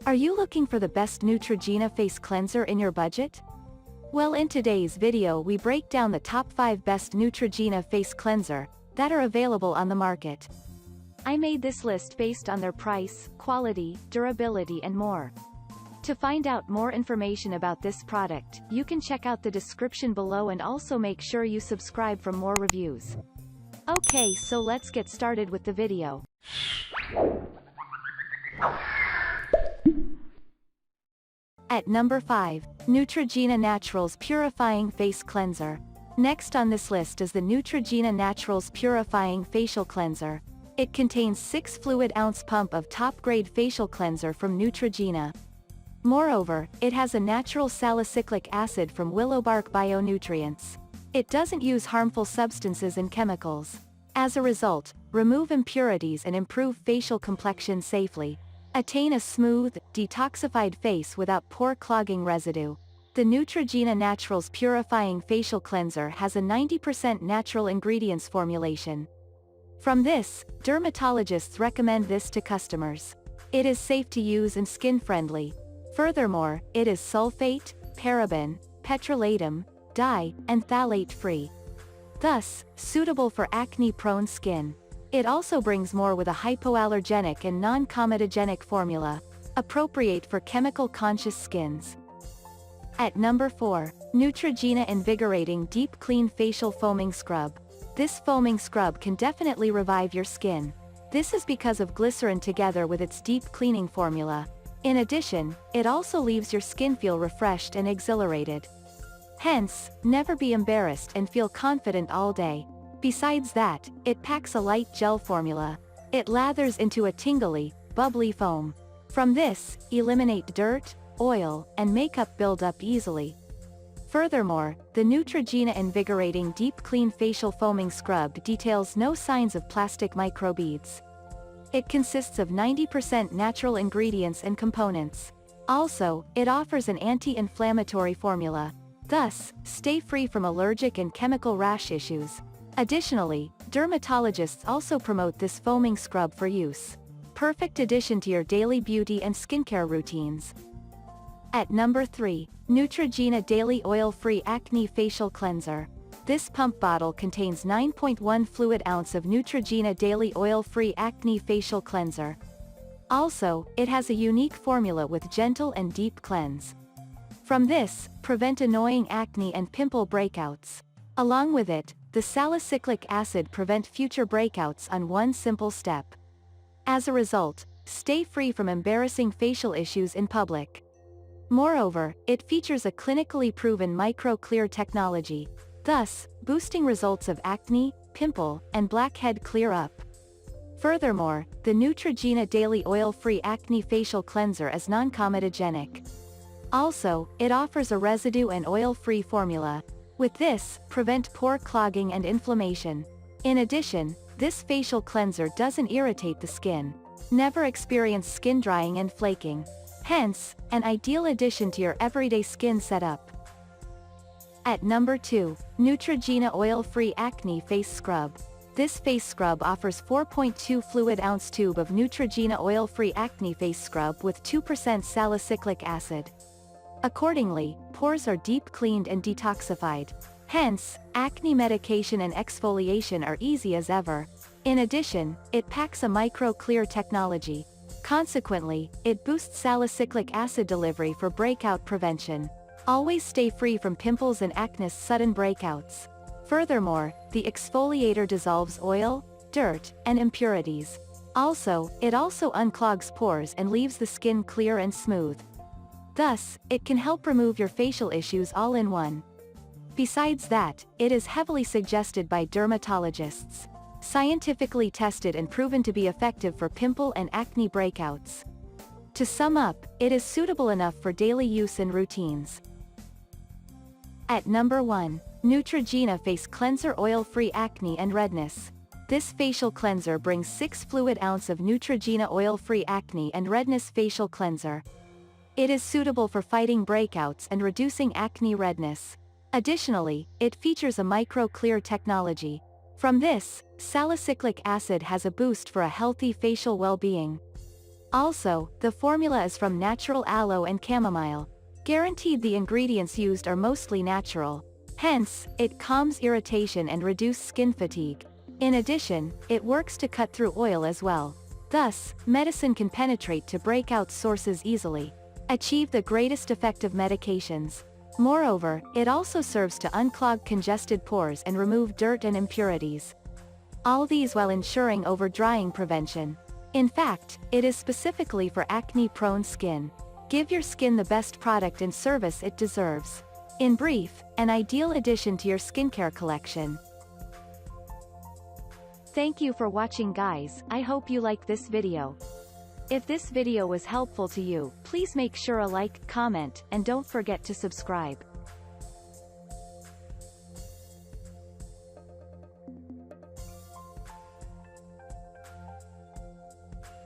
Are you looking for the best Neutrogena face cleanser in your budget? Well, in today's video we break down the top 5 best Neutrogena face cleanser that are available on the market. I made this list based on their price, quality, durability and more. To find out more information about this product, you can check out the description below and also make sure you subscribe for more reviews. Okay, so let's get started with the video. At number 5, Neutrogena Naturals Purifying Face Cleanser. Next on this list is the Neutrogena Naturals Purifying Facial Cleanser. It contains 6 fluid ounce pump of top-grade facial cleanser from Neutrogena. Moreover, it has a natural salicylic acid from willowbark bionutrients. It doesn't use harmful substances and chemicals. As a result, remove impurities and improve facial complexion safely. Attain a smooth, detoxified face without pore clogging residue. The Neutrogena Naturals Purifying Facial Cleanser has a 90% natural ingredients formulation. From this, dermatologists recommend this to customers. It is safe to use and skin-friendly. Furthermore, it is sulfate, paraben, petrolatum, dye, and phthalate-free. Thus, suitable for acne-prone skin. It also brings more with a hypoallergenic and non-comedogenic formula, appropriate for chemical-conscious skins. At number 4, Neutrogena Invigorating Deep Clean Facial Foaming Scrub. This foaming scrub can definitely revive your skin. This is because of glycerin together with its deep cleaning formula. In addition, it also leaves your skin feel refreshed and exhilarated. Hence, never be embarrassed and feel confident all day. Besides that, it packs a light gel formula. It lathers into a tingly, bubbly foam. From this, eliminate dirt, oil, and makeup buildup easily. Furthermore, the Neutrogena Invigorating Deep Clean Facial Foaming Scrub details no signs of plastic microbeads. It consists of 90% natural ingredients and components. Also, it offers an anti-inflammatory formula. Thus, stay free from allergic and chemical rash issues. Additionally, dermatologists also promote this foaming scrub for use. Perfect addition to your daily beauty and skincare routines. At number 3, Neutrogena Daily Oil-Free Acne Facial Cleanser. This pump bottle contains 9.1 fluid ounce of Neutrogena Daily Oil-Free Acne Facial Cleanser. Also, it has a unique formula with gentle and deep cleanse. From this, prevent annoying acne and pimple breakouts. Along with it, the salicylic acid prevent future breakouts on one simple step. As a result, stay free from embarrassing facial issues in public. Moreover, it features a clinically proven micro-clear technology, thus, boosting results of acne, pimple, and blackhead clear up. Furthermore, the Neutrogena Daily Oil-Free Acne Facial Cleanser is non-comedogenic. Also, it offers a residue and oil-free formula. With this, prevent pore clogging and inflammation. In addition, this facial cleanser doesn't irritate the skin. Never experience skin drying and flaking. Hence, an ideal addition to your everyday skin setup. At number 2, Neutrogena Oil-Free Acne Face Scrub. This face scrub offers 4.2 fluid ounce tube of Neutrogena Oil-Free Acne Face Scrub with 2% salicylic acid. Accordingly, pores are deep cleaned and detoxified. Hence, acne medication and exfoliation are easy as ever. In addition, it packs a micro-clear technology. Consequently, it boosts salicylic acid delivery for breakout prevention. Always stay free from pimples and acne's sudden breakouts. Furthermore, the exfoliator dissolves oil, dirt, and impurities. Also, it also unclogs pores and leaves the skin clear and smooth. Thus, it can help remove your facial issues all in one. Besides that, it is heavily suggested by dermatologists. Scientifically tested and proven to be effective for pimple and acne breakouts. To sum up, it is suitable enough for daily use and routines. At number 1, Neutrogena Face Cleanser Oil-Free Acne and Redness. This facial cleanser brings 6 fluid ounce of Neutrogena Oil-Free Acne and Redness Facial Cleanser. It is suitable for fighting breakouts and reducing acne redness. Additionally, it features a micro-clear technology. From this, salicylic acid has a boost for a healthy facial well-being. Also, the formula is from natural aloe and chamomile. Guaranteed the ingredients used are mostly natural. Hence, it calms irritation and reduces skin fatigue. In addition, it works to cut through oil as well. Thus, medicine can penetrate to breakout sources easily. Achieve the greatest effect of medications. Moreover, it also serves to unclog congested pores and remove dirt and impurities. All these while ensuring over-drying prevention. In fact, it is specifically for acne-prone skin. Give your skin the best product and service it deserves. In brief, an ideal addition to your skincare collection. Thank you for watching, guys. I hope you like this video. If this video was helpful to you, please make sure a like, comment, and don't forget to subscribe.